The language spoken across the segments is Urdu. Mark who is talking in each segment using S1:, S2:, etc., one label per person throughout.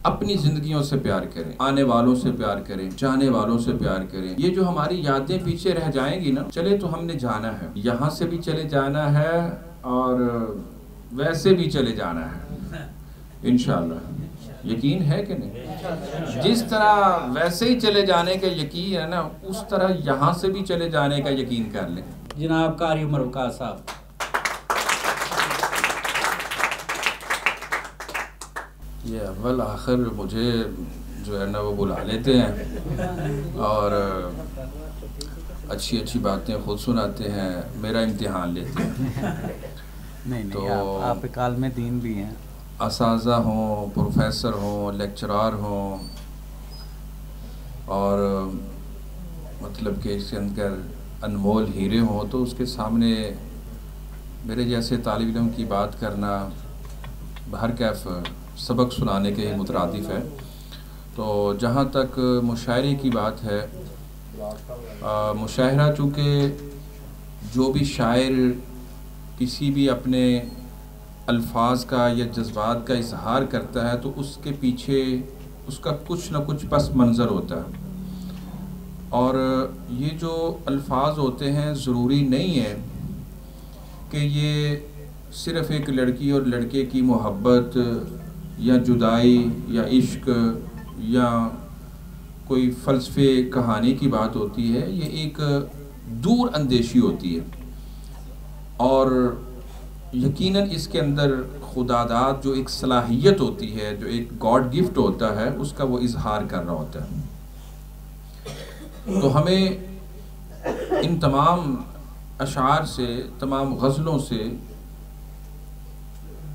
S1: اپنی زندگیوں سے پیار کریں، آنے والوں سے پیار کریں، جانے والوں سے پیار کریں۔ یہ جو ہماری یادیں پیچھے رہ جائیں گی نا، چلے تو ہم نے جانا ہے، یہاں سے بھی چلے جانا ہے اور ویسے بھی چلے جانا ہے انشاءاللہ۔ یقین ہے کہ نہیں؟ جس طرح ویسے ہی چلے جانے کا یقین ہے نا، اس طرح یہاں سے بھی چلے جانے کا یقین کر لیں۔
S2: جناب قاری عمر وقاص صاحب،
S1: یہ اول آخر مجھے جو ہے نا وہ بلا لیتے ہیں اور اچھی اچھی باتیں خود سناتے ہیں، میرا امتحان لیتے ہیں۔
S2: نہیں آپ عالم دین بھی ہیں،
S1: اساتذہ ہوں، پروفیسر ہوں، لیکچرار ہوں، اور مطلب کہ اس کے اندر انمول ہیرے ہوں، تو اس کے سامنے میرے جیسے طالب علم کی بات کرنا بہرکیف سبق سنانے کے ہی مترادف ہے۔ تو جہاں تک مشاعرے کی بات ہے، مشاعرہ چونکہ جو بھی شاعر کسی بھی اپنے الفاظ کا یا جذبات کا اظہار کرتا ہے تو اس کے پیچھے اس کا کچھ نہ کچھ پس منظر ہوتا ہے، اور یہ جو الفاظ ہوتے ہیں ضروری نہیں ہے کہ یہ صرف ایک لڑکی اور لڑکے کی محبت یا جدائی یا عشق یا کوئی فلسفے کہانی کی بات ہوتی ہے۔ یہ ایک دور اندیشی ہوتی ہے، اور یقیناً اس کے اندر خداداد جو ایک صلاحیت ہوتی ہے، جو ایک گاڈ گفٹ ہوتا ہے، اس کا وہ اظہار کر رہا ہوتا ہے۔ تو ہمیں ان تمام اشعار سے، تمام غزلوں سے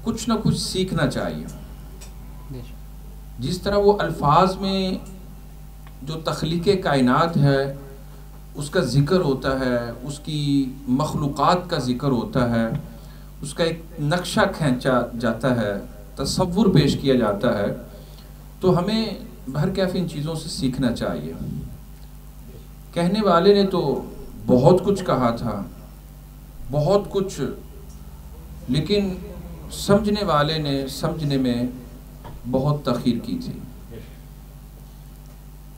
S1: کچھ نہ کچھ سیکھنا چاہیے۔ جس طرح وہ الفاظ میں جو تخلیق کائنات ہے اس کا ذکر ہوتا ہے، اس کی مخلوقات کا ذکر ہوتا ہے، اس کا ایک نقشہ کھینچا جاتا ہے، تصور پیش کیا جاتا ہے، تو ہمیں بہرکیف ان چیزوں سے سیکھنا چاہیے۔ کہنے والے نے تو بہت کچھ کہا تھا، بہت کچھ، لیکن سمجھنے والے نے سمجھنے میں بہت تاخیر کی تھی۔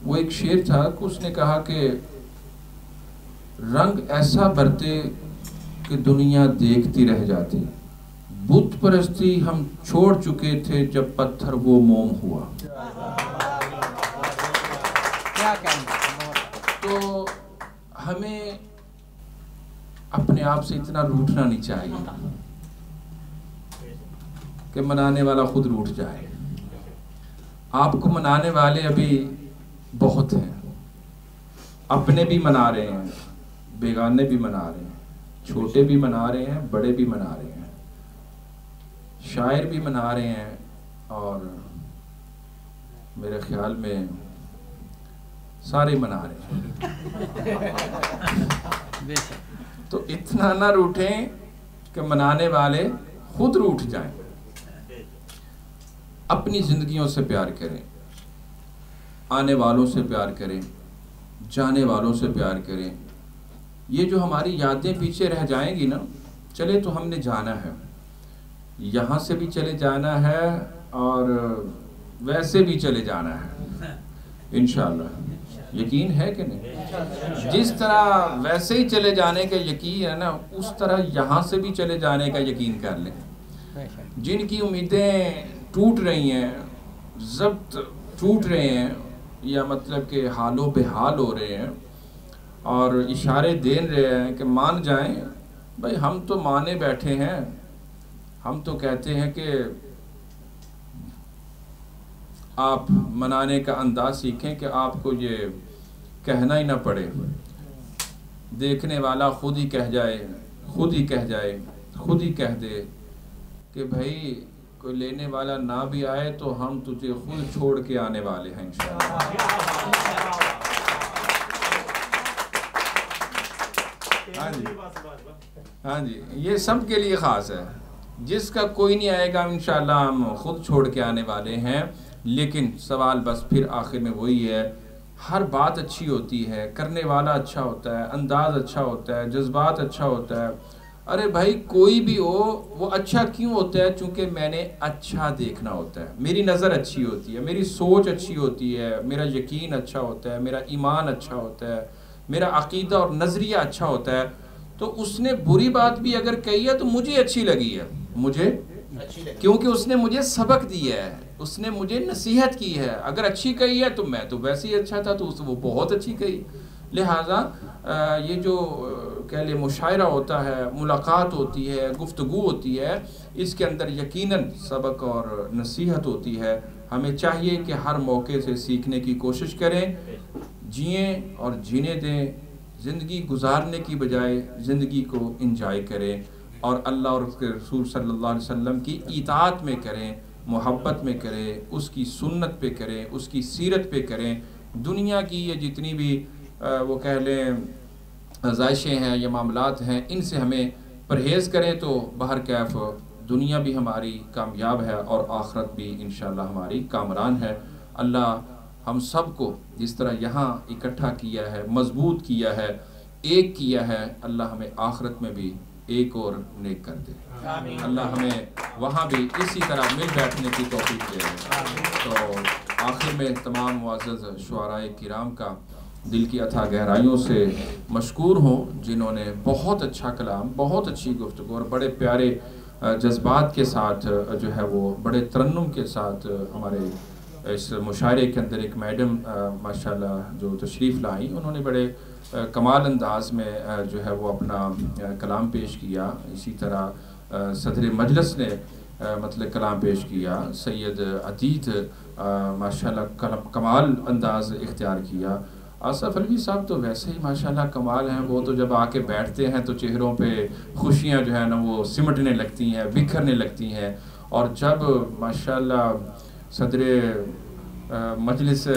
S1: وہ ایک شعر تھا کہ اس نے کہا کہ رنگ ایسا برتے کہ دنیا دیکھتی رہ جاتی، بت پرستی ہم چھوڑ چکے تھے جب پتھر وہ موم ہوا۔ تو ہمیں اپنے آپ سے اتنا روٹھنا نہیں چاہیے کہ منانے والا خود روٹھ جائے۔ آپ کو منانے والے ابھی بہت ہیں، اپنے بھی منا رہے ہیں، بیگانے بھی منا رہے ہیں، چھوٹے بھی منا رہے ہیں، بڑے بھی منا رہے ہیں، شاعر بھی منا رہے ہیں، اور میرے خیال میں سارے منا رہے ہیں۔ تو اتنا نہ روٹھیں کہ منانے والے خود روٹھ جائیں۔ اپنی زندگیوں سے پیار کریں، آنے والوں سے پیار کریں، جانے والوں سے پیار کریں۔ یہ جو ہماری یادیں پیچھے رہ جائیں گی نا، چلے تو ہم نے جانا ہے، یہاں سے بھی چلے جانا ہے اور ویسے بھی چلے جانا ہے انشاءاللہ۔ یقین ہے کہ نہیں؟ جس طرح ویسے ہی چلے جانے کا یقین ہے نا، اس طرح یہاں سے بھی چلے جانے کا یقین کر لیں۔ جن کی امیدیں ٹوٹ رہی ہیں، ضبط ٹوٹ رہے ہیں، یا مطلب کہ حال و بحال ہو رہے ہیں اور اشارے دے رہے ہیں کہ مان جائیں، بھائی ہم تو مانے بیٹھے ہیں، ہم تو کہتے ہیں کہ آپ منانے کا انداز سیکھیں کہ آپ کو یہ کہنا ہی نہ پڑے، دیکھنے والا خود ہی کہہ جائے، خود ہی کہہ جائے، خود ہی کہہ دے کہ بھائی کوئی لینے والا نہ بھی آئے تو ہم تجھے خود چھوڑ کے آنے والے ہیں انشاءاللہ۔ ہاں جی، یہ سب کے لیے خاص ہے۔ جس کا کوئی نہیں آئے گا انشاءاللہ ہم خود چھوڑ کے آنے والے ہیں۔ لیکن سوال بس پھر آخر میں وہی ہے، ہر بات اچھی ہوتی ہے، کرنے والا اچھا ہوتا ہے، انداز اچھا ہوتا ہے، جذبات اچھا ہوتا ہے، ارے بھائی کوئی بھی ہو وہ اچھا کیوں ہوتا ہے؟ چونکہ میں نے اچھا دیکھنا ہوتا ہے، میری نظر اچھی ہوتی ہے، میری سوچ اچھی ہوتی ہے، میرا یقین اچھا ہوتا ہے، میرا ایمان اچھا ہوتا ہے، میرا عقیدہ اور نظریہ اچھا ہوتا ہے. تو اس نے بری بات بھی اگر کہی ہے تو مجھے اچھی لگی ہے، مجھے کیونکہ اس نے مجھے سبق دیا ہے، اس نے مجھے نصیحت کی ہے. اگر اچھی کہی ہے تو میں تو ویسے ہی اچھا تھا، تو وہ بہت اچھی کہی. لہٰذا یہ جو کہہ لیں مشاعرہ ہوتا ہے، ملاقات ہوتی ہے، گفتگو ہوتی ہے، اس کے اندر یقیناً سبق اور نصیحت ہوتی ہے. ہمیں چاہیے کہ ہر موقع سے سیکھنے کی کوشش کریں، جئیں اور جینے دیں، زندگی گزارنے کی بجائے زندگی کو انجوائے کریں، اور اللہ اور اس کے رسول صلی اللہ علیہ وسلم کی اطاعت میں کریں، محبت میں کریں، اس کی سنت پہ کریں، اس کی سیرت پہ کریں. دنیا کی یہ جتنی بھی وہ کہہ لیں آزائشیں ہیں یا معاملات ہیں، ان سے ہمیں پرہیز کریں تو بہرکیف دنیا بھی ہماری کامیاب ہے اور آخرت بھی انشاءاللہ ہماری کامران ہے. اللہ ہم سب کو جس طرح یہاں اکٹھا کیا ہے، مضبوط کیا ہے، ایک کیا ہے، اللہ ہمیں آخرت میں بھی ایک اور نیک کر دے. اللہ ہمیں وہاں بھی اسی طرح مل بیٹھنے کی توفیق دے. تو آخر میں تمام معزز شعراء کرام کا دل کی اتھا گہرائیوں سے مشکور ہوں، جنہوں نے بہت اچھا کلام، بہت اچھی گفتگو اور بڑے پیارے جذبات کے ساتھ جو ہے وہ بڑے ترنم کے ساتھ ہمارے اس مشاعرے کے اندر ایک میڈم ماشاءاللہ جو تشریف لائی، انہوں نے بڑے کمال انداز میں جو ہے وہ اپنا کلام پیش کیا. اسی طرح صدر مجلس نے مطلب کلام پیش کیا. سید عتیق ماشاءاللہ کمال انداز اختیار کیا. آصف علوی صاحب تو ویسے ہی ماشاءاللہ کمال ہیں، وہ تو جب آ کے بیٹھتے ہیں تو چہروں پہ خوشیاں جو ہے نا وہ سمٹنے لگتی ہیں، بکھرنے لگتی ہیں. اور جب ماشاءاللہ صدر مجلس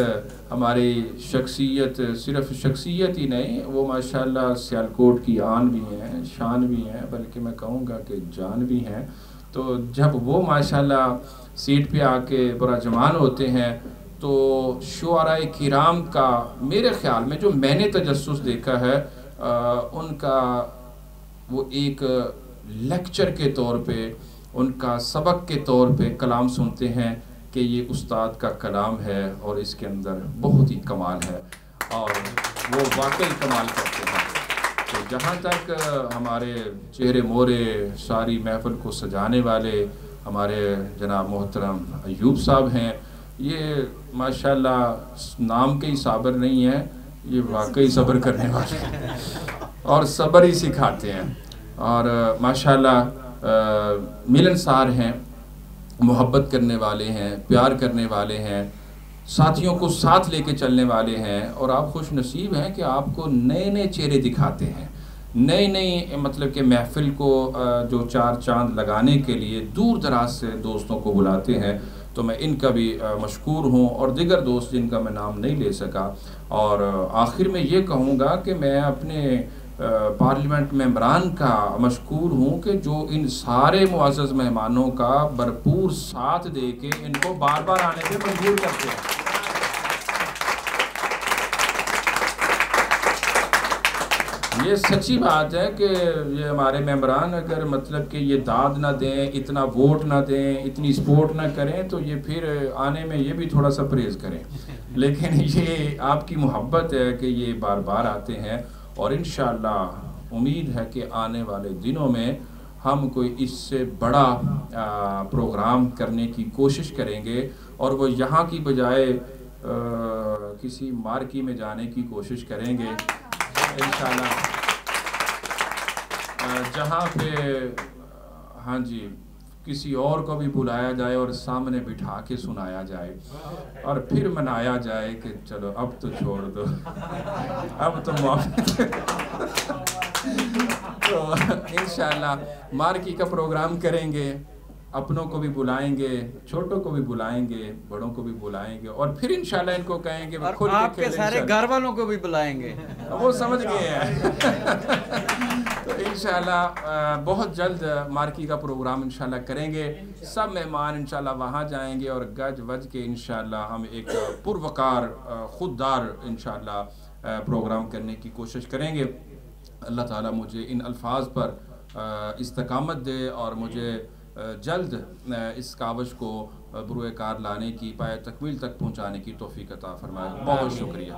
S1: ہماری شخصیت، صرف شخصیت ہی نہیں، وہ ماشاءاللہ سیالکوٹ کی آن بھی ہیں، شان بھی ہیں، بلکہ میں کہوں گا کہ جان بھی ہیں. تو جب وہ ماشاءاللہ سیٹ پہ آ کے براجمان ہوتے ہیں تو شعراء کرام کا میرے خیال میں جو میں نے تجسس دیکھا ہے، ان کا وہ ایک لیکچر کے طور پہ، ان کا سبق کے طور پہ کلام سنتے ہیں کہ یہ استاد کا کلام ہے اور اس کے اندر بہت ہی کمال ہے، اور وہ واقعی کمال کرتے ہیں. تو جہاں تک ہمارے چہرے مورے ساری محفل کو سجانے والے ہمارے جناب محترم ایوب صاحب ہیں، یہ ماشاءاللہ نام کے ہی صابر نہیں ہیں، یہ واقعی صبر کرنے والے ہیں اور صبر ہی سکھاتے ہیں. اور ماشاءاللہ ملنسار ہیں، محبت کرنے والے ہیں، پیار کرنے والے ہیں، ساتھیوں کو ساتھ لے کے چلنے والے ہیں. اور آپ خوش نصیب ہیں کہ آپ کو نئے نئے چہرے دکھاتے ہیں، نئی نئی مطلب کہ محفل کو جو چار چاند لگانے کے لیے دور دراز سے دوستوں کو بلاتے ہیں. تو میں ان کا بھی مشکور ہوں، اور دیگر دوست جن کا میں نام نہیں لے سکا. اور آخر میں یہ کہوں گا کہ میں اپنے پارلیمنٹ ممبران کا مشکور ہوں کہ جو ان سارے معزز مہمانوں کا بھرپور ساتھ دے کے ان کو بار بار آنے پہ مجبور کرتے ہیں. یہ سچی بات ہے کہ یہ ہمارے ممبران اگر مطلب کہ یہ داد نہ دیں، اتنا ووٹ نہ دیں، اتنی سپورٹ نہ کریں تو یہ پھر آنے میں یہ بھی تھوڑا سا پرہیز کریں. لیکن یہ آپ کی محبت ہے کہ یہ بار بار آتے ہیں، اور انشاءاللہ امید ہے کہ آنے والے دنوں میں ہم کوئی اس سے بڑا پروگرام کرنے کی کوشش کریں گے، اور وہ یہاں کی بجائے کسی مارکی میں جانے کی کوشش کریں گے انشاءاللہ، جہاں پہ ہاں جی کسی اور کو بھی بلایا جائے اور سامنے بٹھا کے سنایا جائے اور پھر منایا جائے کہ چلو اب تو چھوڑ دو، اب تو معاف. تو انشاءاللہ مارکی کا پروگرام کریں گے، اپنوں کو بھی بلائیں گے، چھوٹوں کو بھی بلائیں گے، بڑوں کو بھی بلائیں گے، اور پھر انشاءاللہ ان کو کہیں گے
S2: اور آپ کے سارے گھر والوں کو بھی بلائیں گے.
S1: وہ سمجھ گئے ہیں. تو انشاءاللہ بہت جلد مارکی کا پروگرام انشاءاللہ کریں گے. سب مہمان انشاءاللہ وہاں جائیں گے اور گج وج کے انشاءاللہ ہم ایک پروقار خوددار انشاءاللہ پروگرام کرنے کی کوشش کریں گے. اللہ تعالیٰ مجھے ان الفاظ پر استقامت دے اور مجھے جلد اس کاوش کو بروئے کار لانے کی، پائے تکمیل تک پہنچانے کی توفیق عطا فرمائے۔ بہت شکریہ۔